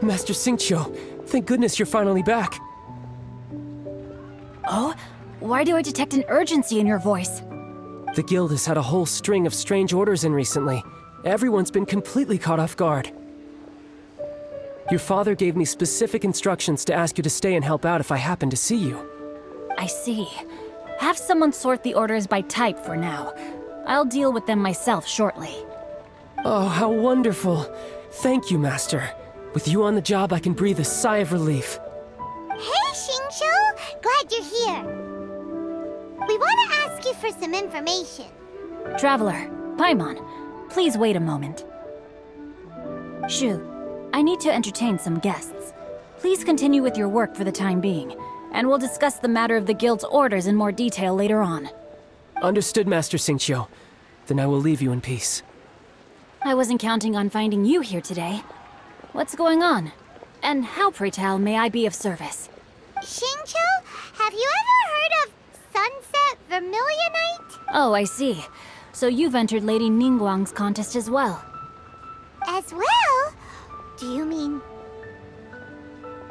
Master Xingqiu, thank goodness you're finally back. Oh? Why do I detect an urgency in your voice? The guild has had a whole string of strange orders in recently. Everyone's been completely caught off guard. Your father gave me specific instructions to ask you to stay and help out if I happen to see you. I see. Have someone sort the orders by type for now. I'll deal with them myself shortly. Oh, how wonderful. Thank you, Master. With you on the job, I can breathe a sigh of relief. Hey, Xingqiu! Glad you're here. We want to ask you for some information. Traveler, Paimon, please wait a moment. Shu, I need to entertain some guests. Please continue with your work for the time being, and we'll discuss the matter of the guild's orders in more detail later on. Understood, Master Xingqiu. Then I will leave you in peace. I wasn't counting on finding you here today. What's going on? And how, pray tell, may I be of service? Xingqiu, have you ever heard of Sunset Vermilionite? Oh, I see. So you've entered Lady Ningguang's contest as well. As well? Do you mean...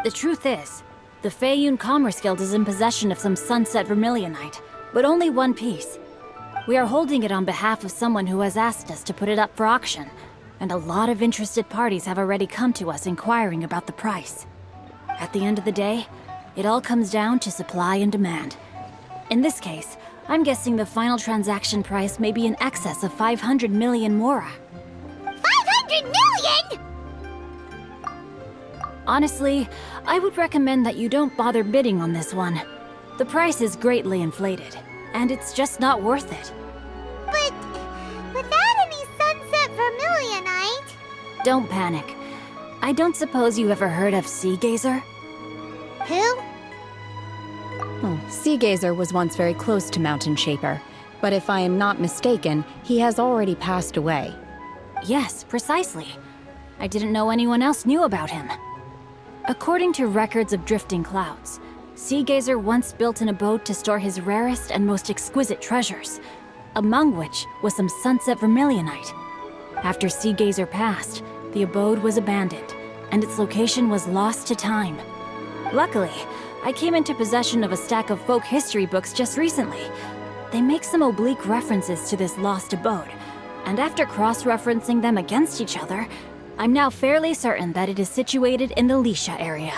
The truth is, the Feiyun Commerce Guild is in possession of some Sunset Vermilionite, but only one piece. We are holding it on behalf of someone who has asked us to put it up for auction, and a lot of interested parties have already come to us inquiring about the price. At the end of the day, it all comes down to supply and demand. In this case, I'm guessing the final transaction price may be in excess of 500 million mora. 500 million?! Honestly, I would recommend that you don't bother bidding on this one. The price is greatly inflated, and it's just not worth it. But without any Sunset Vermilionite... Don't panic. I don't suppose you ever heard of Sea Gazer? Who? Sea Gazer was once very close to Mountain Shaper, but if I am not mistaken, he has already passed away. Yes, precisely. I didn't know anyone else knew about him. According to records of drifting clouds, Sea Gazer once built an abode to store his rarest and most exquisite treasures, among which was some Sunset Vermilionite. After Sea Gazer passed, the abode was abandoned, and its location was lost to time. Luckily, I came into possession of a stack of folk history books just recently. They make some oblique references to this lost abode, and after cross-referencing them against each other, I'm now fairly certain that it is situated in the Lisha area.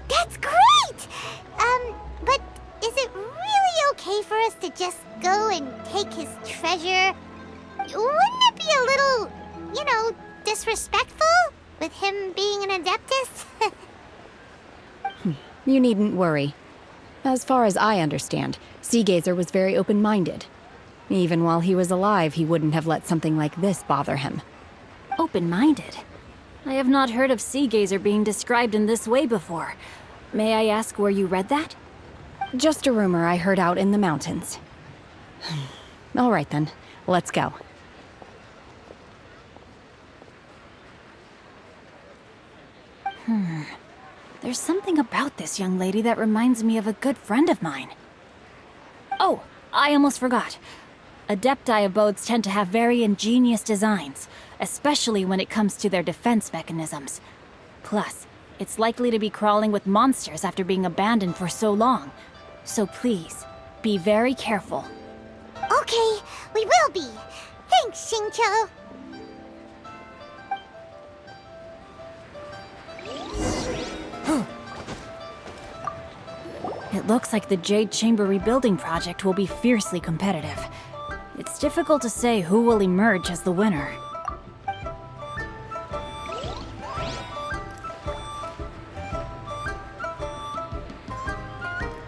That's great! But is it really okay for us to just go and take his treasure? Wouldn't it be a little, disrespectful? With him being an Adeptus? You needn't worry. As far as I understand, Sea Gazer was very open-minded. Even while he was alive, he wouldn't have let something like this bother him. Open-minded? I have not heard of Sea Gazer being described in this way before. May I ask where you read that? Just a rumor I heard out in the mountains. All right then, let's go. There's something about this young lady that reminds me of a good friend of mine. Oh, I almost forgot. Adepti abodes tend to have very ingenious designs, especially when it comes to their defense mechanisms. Plus, it's likely to be crawling with monsters after being abandoned for so long. So please, be very careful. Okay, we will be. Thanks, Xingqiu. It looks like the Jade Chamber rebuilding project will be fiercely competitive. It's difficult to say who will emerge as the winner.